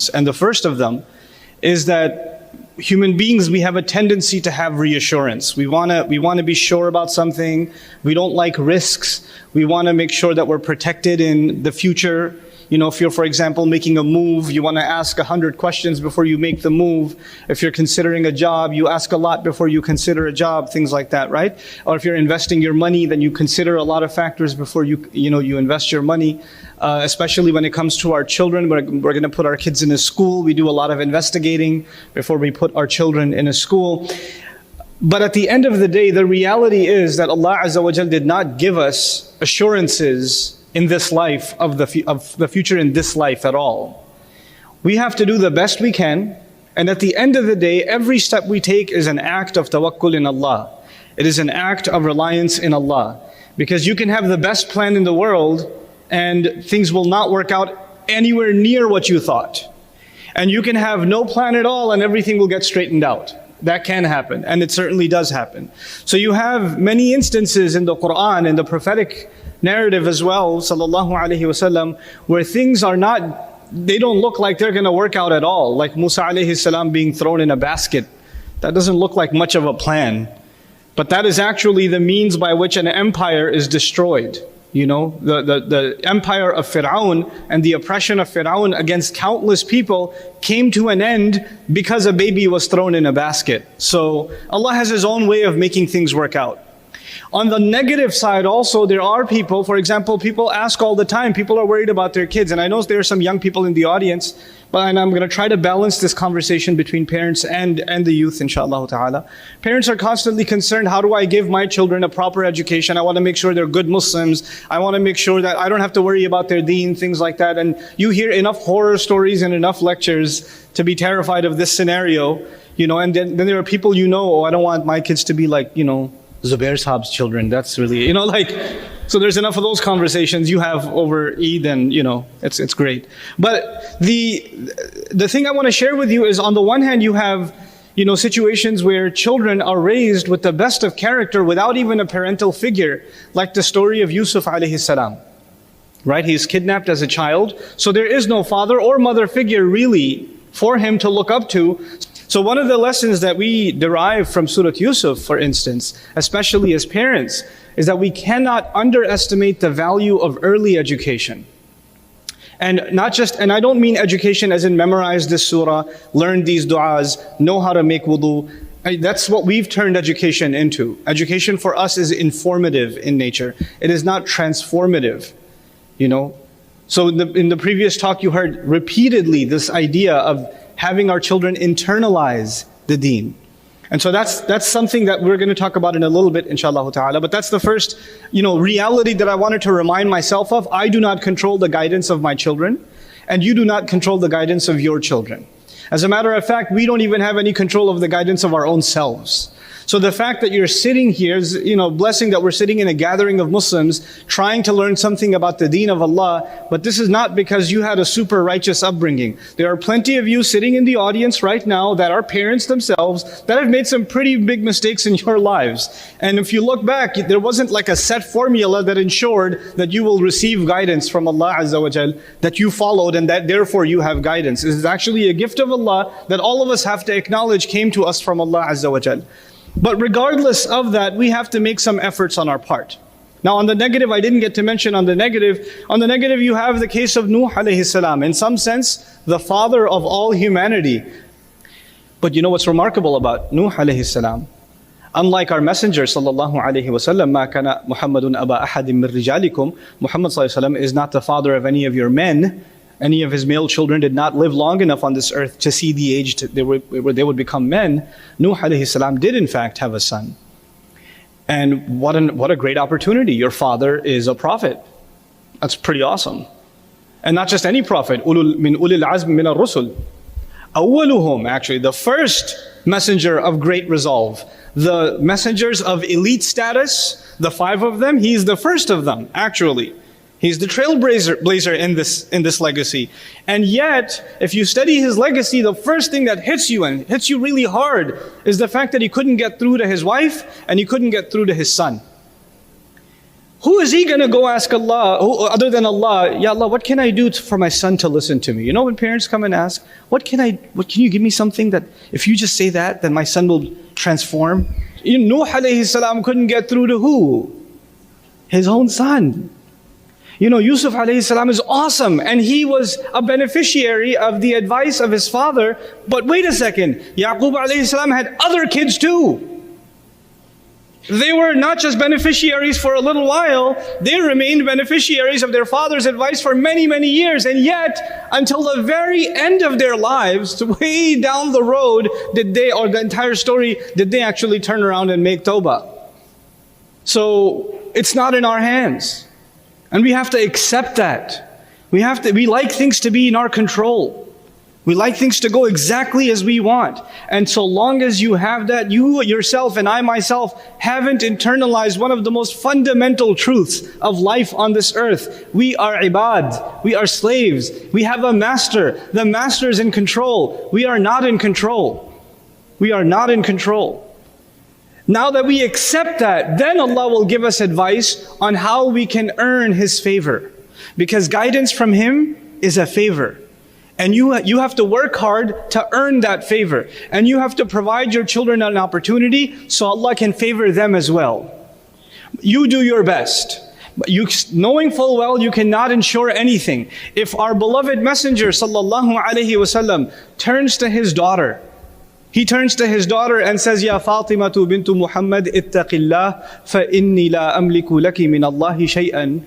reassurance. And the first of them is that human beings, we have a tendency to have reassurance. We want to be sure about something. We don't like risks. We want to make sure that we're protected in the future. You know, if you're, for example, making a move, you want to ask 100 questions before you make the move. If you're considering a job, you ask a lot before you consider a job, things like that, right? Or if you're investing your money, then you consider a lot of factors before you invest your money. Especially when it comes to our children, we're going to put our kids in a school. We do a lot of investigating before we put our children in a school. But at the end of the day, the reality is that Allah Azza wa Jal did not give us assurances in this life, of the future in this life at all. We have to do the best we can, and at the end of the day, every step we take is an act of tawakkul in Allah. It is an act of reliance in Allah. Because you can have the best plan in the world, and things will not work out anywhere near what you thought. And you can have no plan at all, and everything will get straightened out. That can happen, and it certainly does happen. So you have many instances in the Quran, in the prophetic narrative as well, sallallahu alaihi wasallam, where things are not, they don't look like they're going to work out at all. Like Musa alayhi salam being thrown in a basket. That doesn't look like much of a plan. But that is actually the means by which an empire is destroyed. You know, the empire of Fir'aun and the oppression of Fir'aun against countless people came to an end because a baby was thrown in a basket. So Allah has His own way of making things work out. On the negative side also, there are people, for example, people ask all the time, people are worried about their kids. And I know there are some young people in the audience, but I'm going to try to balance this conversation between parents and the youth, inshallah ta'ala. Parents are constantly concerned, how do I give my children a proper education? I want to make sure they're good Muslims. I want to make sure that I don't have to worry about their deen, things like that. And you hear enough horror stories and enough lectures to be terrified of this scenario, you know, and then there are people oh, I don't want my kids to be like, Zubair Saab's children. That's really, so there's enough of those conversations you have over Eid, and it's great. But the thing I want to share with you is, on the one hand, you have situations where children are raised with the best of character without even a parental figure, like the story of Yusuf alayhi salam. Right? He's kidnapped as a child, so there is no father or mother figure really for him to look up to. So one of the lessons that we derive from Surah Yusuf, for instance, especially as parents, is that we cannot underestimate the value of early education. And I don't mean education as in memorize this surah, learn these du'as, know how to make wudu. That's what we've turned education into. Education for us is informative in nature. It is not transformative, So in the previous talk you heard repeatedly this idea of having our children internalize the deen. And so that's something that we're going to talk about in a little bit, inshallah ta'ala. But that's the first, reality that I wanted to remind myself of. I do not control the guidance of my children, and you do not control the guidance of your children. As a matter of fact, we don't even have any control of the guidance of our own selves. So the fact that you're sitting here is, blessing that we're sitting in a gathering of Muslims trying to learn something about the deen of Allah, but this is not because you had a super righteous upbringing. There are plenty of you sitting in the audience right now that are parents themselves that have made some pretty big mistakes in your lives. And if you look back, there wasn't like a set formula that ensured that you will receive guidance from Allah Azza wa Jal, that you followed and that therefore you have guidance. It is actually a gift of Allah that all of us have to acknowledge came to us from Allah Azza wa Jal. But regardless of that, we have to make some efforts on our part. Now on the negative, I didn't get to mention on the negative you have the case of Nuh alayhi salam. In some sense, the father of all humanity. But you know what's remarkable about Nuh alayhi salam? Unlike our messenger sallallahu alayhi wa sallam, مَا كَانَ مُحَمَّدٌ أَبَا أَحَدٍ مِّن رِجَالِكُمْ, Muhammad sallallahu alayhi wa sallam is not the father of any of your men. Any of his male children did not live long enough on this earth to see the age where they would become men. Nuh alayhi salam did in fact have a son. And what a great opportunity. Your father is a prophet. That's pretty awesome. And not just any prophet, min ulil azm min ar-rusul. Awwaluhum, actually, the first messenger of great resolve. The messengers of elite status, the 5 of them, he's the first of them, actually. He's the trailblazer in this legacy. And yet, if you study his legacy, the first thing that hits you, and hits you really hard, is the fact that he couldn't get through to his wife, and he couldn't get through to his son. Who is he going to go ask Allah, other than Allah, Ya Allah, what can I do for my son to listen to me? You know when parents come and ask, can you give me something that if you just say that, then my son will transform? Nuh alayhi salam couldn't get through to who? His own son. Yusuf alayhi salam is awesome, and he was a beneficiary of the advice of his father. But wait a second, Yaqub alayhi salam had other kids too. They were not just beneficiaries for a little while, they remained beneficiaries of their father's advice for many, many years. And yet, until the very end of their lives, way down the road, or the entire story, did they actually turn around and make tawbah. So, it's not in our hands. And we have to accept that. We like things to be in our control. We like things to go exactly as we want. And so long as you have that, you yourself and I myself haven't internalized one of the most fundamental truths of life on this earth. We are ibad. We are slaves. We have a master. The master is in control. We are not in control. We are not in control. Now that we accept that, then Allah will give us advice on how we can earn His favor. Because guidance from Him is a favor. And you have to work hard to earn that favor. And you have to provide your children an opportunity so Allah can favor them as well. You do your best. Knowing full well you cannot ensure anything. If our beloved Messenger sallallahu alaihi wasallam turns to his daughter, he turns to his daughter and says, Ya Fatimatu bintu Muhammad, ittaqillah, fa inni la amliku laki min Allahi shay'an.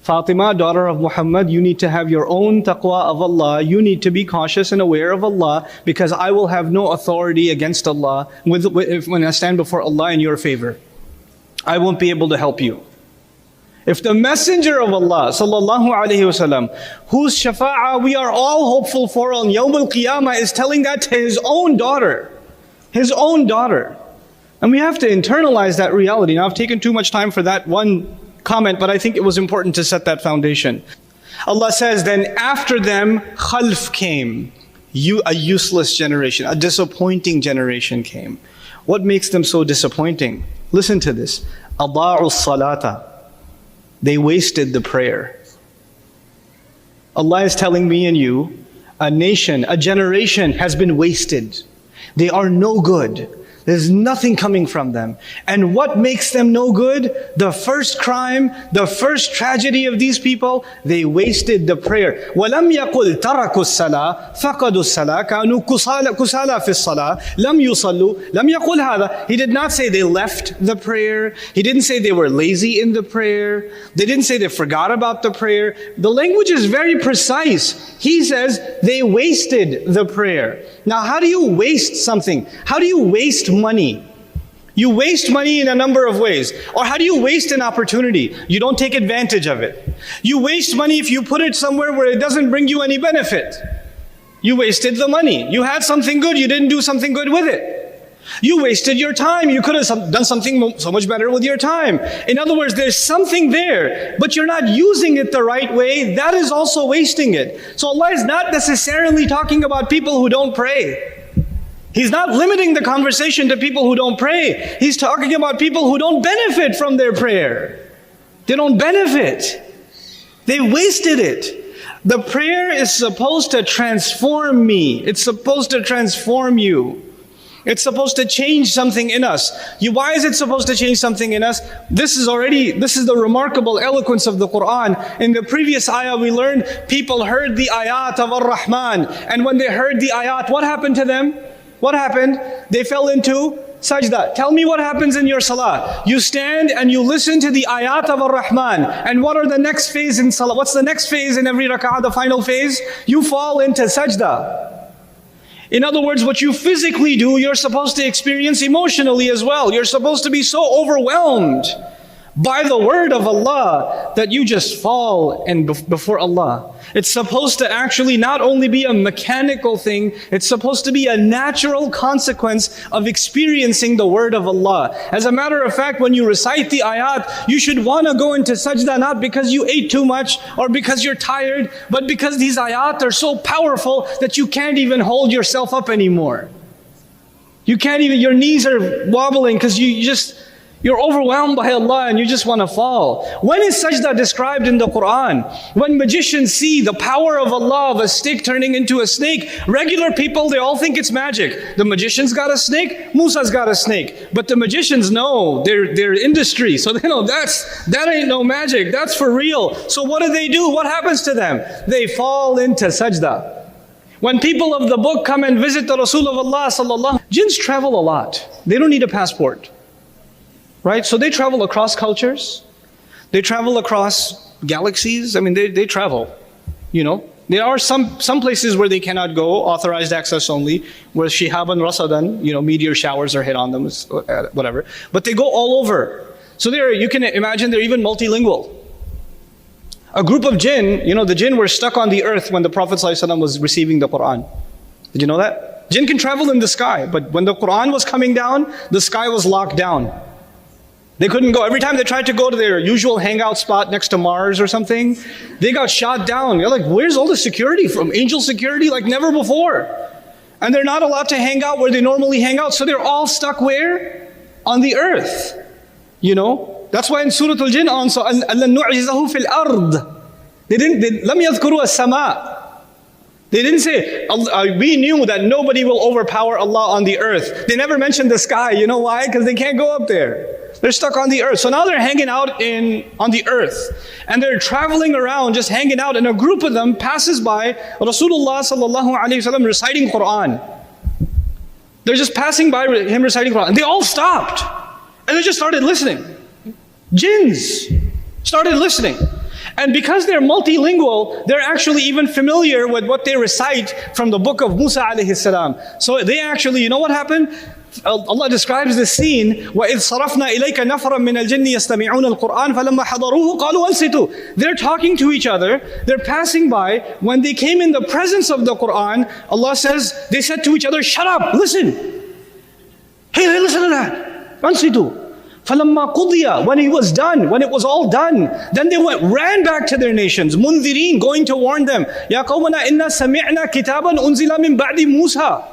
Fatima, daughter of Muhammad, you need to have your own taqwa of Allah. You need to be cautious and aware of Allah, because I will have no authority against Allah when I stand before Allah in your favor. I won't be able to help you. If the Messenger of Allah, sallallahu alaihi wasallam, whose shafa'ah we are all hopeful for on Yawm al-Qiyamah, is telling that to his own daughter. His own daughter. And we have to internalize that reality. Now I've taken too much time for that one comment, but I think it was important to set that foundation. Allah says, then after them, khalf came. A useless generation, a disappointing generation came. What makes them so disappointing? Listen to this. Ada'u salata. They wasted the prayer. Allah is telling me and you, a nation, a generation has been wasted. They are no good. There's nothing coming from them. And what makes them no good? The first crime, the first tragedy of these people, they wasted the prayer. وَلَمْ يَقُلْ تَرَكُوا الصَّلَاةَ فَقَدُوا الصَّلَاةَ كَانُوا كُسَالَى فِي الصَّلَاةِ لَمْ يُصَلُّوا لَمْ يَقُلْ هَذَا. He did not say they left the prayer. He didn't say they were lazy in the prayer. They didn't say they forgot about the prayer. The language is very precise. He says they wasted the prayer. Now how do you waste something? How do you waste money? You waste money in a number of ways. Or how do you waste an opportunity? You don't take advantage of it. You waste money if you put it somewhere where it doesn't bring you any benefit. You wasted the money. You had something good, you didn't do something good with it. You wasted your time. You could have done something so much better with your time. In other words, there's something there, but you're not using it the right way. That is also wasting it. So Allah is not necessarily talking about people who don't pray. He's not limiting the conversation to people who don't pray. He's talking about people who don't benefit from their prayer. They don't benefit. They wasted it. The prayer is supposed to transform me. It's supposed to transform you. It's supposed to change something in us. Why is it supposed to change something in us? This is the remarkable eloquence of the Quran. In the previous ayah we learned, people heard the ayat of Ar-Rahman. And when they heard the ayat, what happened to them? What happened? They fell into sajda. Tell me what happens in your salah. You stand and you listen to the ayat of Ar-Rahman. And what are the next phase in salah? What's the next phase in every rak'ah, the final phase? You fall into sajda. In other words, what you physically do, you're supposed to experience emotionally as well. You're supposed to be so overwhelmed by the word of Allah that you just fall before Allah. It's supposed to actually not only be a mechanical thing, it's supposed to be a natural consequence of experiencing the word of Allah. As a matter of fact, when you recite the ayat, you should want to go into sajda not because you ate too much or because you're tired, but because these ayat are so powerful that you can't even hold yourself up anymore. You can't even, your knees are wobbling because You're overwhelmed by Allah and you just want to fall. When is sajda described in the Quran? When magicians see the power of Allah of a stick turning into a snake, regular people, they all think it's magic. The magician's got a snake, Musa's got a snake. But the magicians know their industry. So they know that ain't no magic, that's for real. So what do? What happens to them? They fall into sajda. When people of the book come and visit the Rasul of Allah sallallahu, jinns travel a lot. They don't need a passport. Right? So they travel across cultures. They travel across galaxies. I mean, they travel, you know. There are some places where they cannot go, authorized access only, where shihaban rasadan, you know, meteor showers are hit on them, whatever. But they go all over. So you can imagine they're even multilingual. A group of jinn, you know, the jinn were stuck on the earth when the Prophet ﷺ was receiving the Quran. Did you know that? Jinn can travel in the sky, but when the Quran was coming down, the sky was locked down. They couldn't go. Every time they tried to go to their usual hangout spot next to Mars or something, they got shot down. You're like, where's all the security from? Angel security like never before. And they're not allowed to hang out where they normally hang out. So they're all stuck where? On the earth. You know? That's why in Surah Al-Jinn also, أَلَّن نُعْجِزَهُ فِي الْأَرْضِ لَمْ يَذْكُرُوا السَّمَاءِ. They didn't say, we knew that nobody will overpower Allah on the earth. They never mentioned the sky. You know why? Because they can't go up there. They're stuck on the earth. So now they're hanging out on the earth. And they're traveling around, just hanging out. And a group of them passes by Rasulullah sallallahu alayhi wasallam reciting Quran. They're just passing by him reciting Quran. And they all stopped. And they just started listening. Jinns started listening. And because they're multilingual, they're actually even familiar with what they recite from the book of Musa alayhi salam. So they actually, you know what happened? Allah describes this scene, وَإِذْ صَرَفْنَا إِلَيْكَ نَفْرًا مِنَ الْجِنِّ يَسْتَمِعُونَ الْقُرْآنَ فَلَمَّا حَضَرُوهُ قَالُوا أَنْصِتُوا. They're talking to each other, they're passing by. When they came in the presence of the Quran, Allah says, they said to each other, shut up, listen. Hey, listen to that. أَنْصِتُوا. فَلَمَّا قُضِيَ. When it was done, when it was all done, then they ran back to their nations, مُنذِرِينَ, going to warn them. يَا قَوْمَنَا إِنَّا سَمِعْنَا كِتَابًا أُنزِلَ مِن بَعْدِ مُوسَى.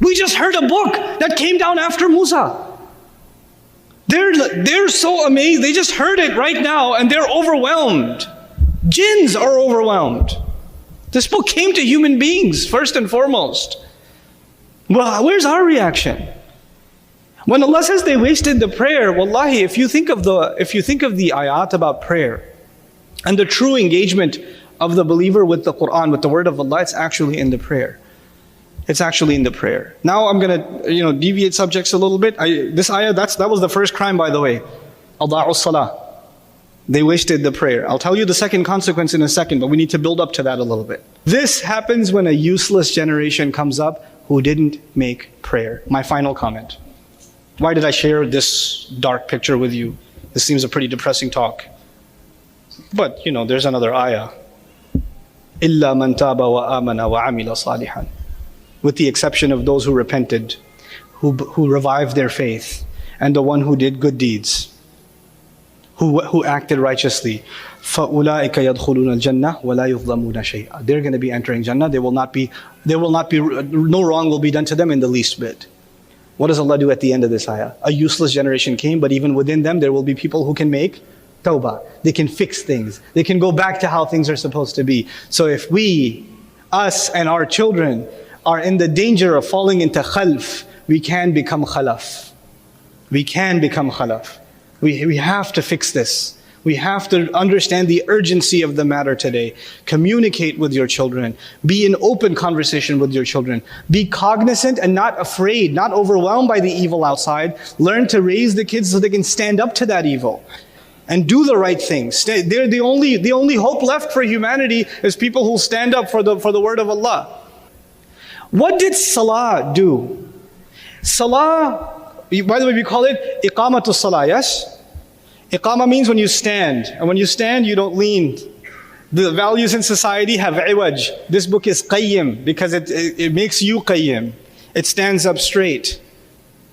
We just heard a book that came down after Musa. They're so amazed. They just heard it right now and they're overwhelmed. Jinns are overwhelmed. This book came to human beings first and foremost. Well, where's our reaction? When Allah says they wasted the prayer, wallahi, if you think of the ayat about prayer and the true engagement of the believer with the Quran, with the word of Allah, it's actually in the prayer. It's actually in the prayer. Now I'm going to deviate subjects a little bit. This ayah, that was the first crime, by the way. Ada'u salah. They wasted the prayer. I'll tell you the second consequence in a second, but we need to build up to that a little bit. This happens when a useless generation comes up who didn't make prayer. My final comment. Why did I share this dark picture with you? This seems a pretty depressing talk. But, there's another ayah. إِلَّا مَنْ تَابَ وَآمَنَ وَعَمِلَ صَالِحًا. With the exception of those who repented, who revived their faith, and the one who did good deeds, who acted righteously. فَأُولَٰئِكَ يَدْخُلُونَ الْجَنَّةِ وَلَا يُظْلَمُونَ شَيْئًا. They're going to be entering Jannah. No wrong will be done to them in the least bit. What does Allah do at the end of this ayah? A useless generation came, but even within them, there will be people who can make tawbah. They can fix things. They can go back to how things are supposed to be. So if us and our children are in the danger of falling into khalf, we can become khalaf. We can become khalaf. We have to fix this. We have to understand the urgency of the matter today. Communicate with your children. Be in open conversation with your children. Be cognizant and not afraid, not overwhelmed by the evil outside. Learn to raise the kids so they can stand up to that evil and do the right things. They're the only hope left for humanity is people who stand up for the word of Allah. What did salah do? Salah, by the way, we call it iqamatus salah, yes? Iqama means when you stand. And when you stand, you don't lean. The values in society have iwaj. This book is qayyim because it makes you qayyim. It stands up straight.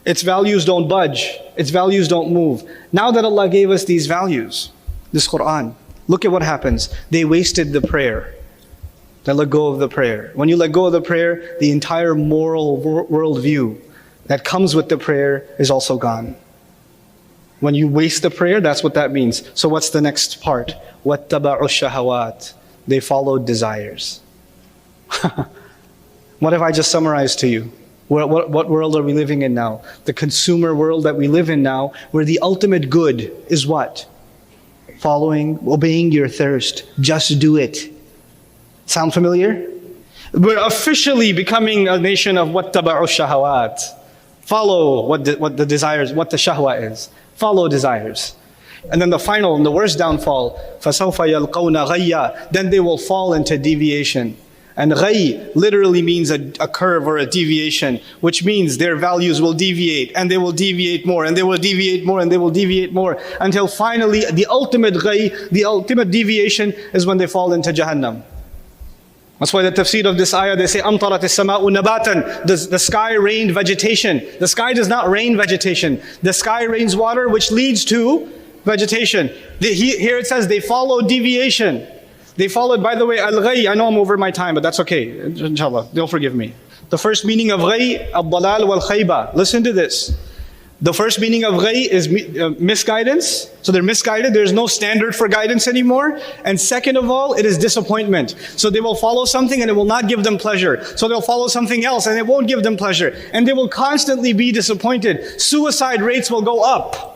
Its values don't budge. Its values don't move. Now that Allah gave us these values, this Quran, look at what happens. They wasted the prayer. They let go of the prayer. When you let go of the prayer, the entire moral worldview that comes with the prayer is also gone. When you waste the prayer, that's what that means. So what's the next part? وَاتَّبَعُوا الشَّهَوَاتِ. They followed desires. What if I just summarized to you? What world are we living in now? The consumer world that we live in now, where the ultimate good is what? Following, obeying your thirst. Just do it. Sound familiar? We're officially becoming a nation of وَاتَّبَعُوا الشَّهَوَاتِ. Follow what the desires, what the shahwa is. Follow desires. And then the final and the worst downfall, فَسَوْفَ يَلْقَوْنَ غَيَّا. Then they will fall into deviation. And ghay literally means a curve or a deviation, which means their values will deviate, and they will deviate more, and they will deviate more, and they will deviate more, until finally the ultimate ghay, the ultimate deviation is when they fall into Jahannam. That's why the tafsir of this ayah, they say, أَمْطَرَتِ السَّمَاءُ نَبَاتًا. The sky rained vegetation. The sky does not rain vegetation. The sky rains water, which leads to vegetation. Here it says they follow deviation. They followed, by the way, al-ghay. I know I'm over my time, but that's okay. Inshallah, they'll forgive me. The first meaning of ghay, al-dalal wal-khayba. Listen to this. The first meaning of ghay is misguidance. So they're misguided. There's no standard for guidance anymore. And second of all, it is disappointment. So they will follow something and it will not give them pleasure. So they'll follow something else and it won't give them pleasure. And they will constantly be disappointed. Suicide rates will go up.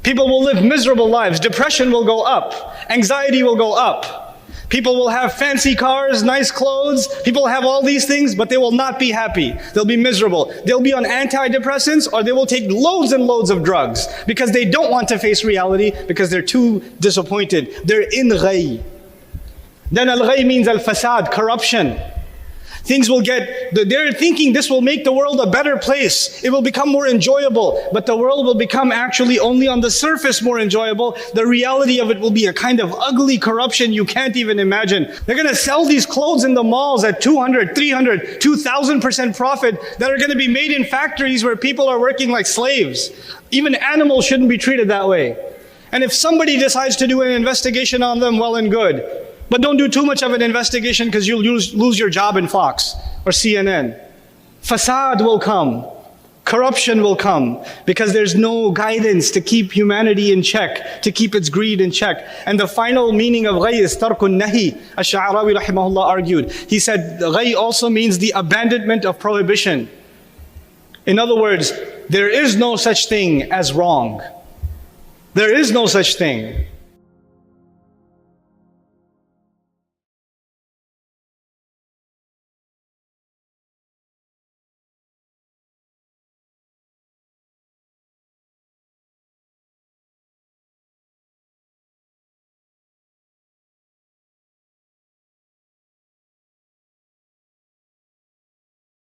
People will live miserable lives. Depression will go up. Anxiety will go up. People will have fancy cars, nice clothes. People will have all these things, but they will not be happy. They'll be miserable. They'll be on antidepressants, or they will take loads and loads of drugs because they don't want to face reality, because they're too disappointed. They're in ghay. Then al-ghay means al-fasad, corruption. Things will they're thinking this will make the world a better place. It will become more enjoyable. But the world will become actually only on the surface more enjoyable. The reality of it will be a kind of ugly corruption you can't even imagine. They're going to sell these clothes in the malls at 200, 300, 2,000% profit that are going to be made in factories where people are working like slaves. Even animals shouldn't be treated that way. And if somebody decides to do an investigation on them, well and good. But don't do too much of an investigation, because you'll lose your job in Fox or CNN. Fasad will come. Corruption will come, because there's no guidance to keep humanity in check, to keep its greed in check. And the final meaning of ghay is tarkun nahi. Ash-Sha'rawi rahimahullah argued. He said ghay also means the abandonment of prohibition. In other words, there is no such thing as wrong. There is no such thing.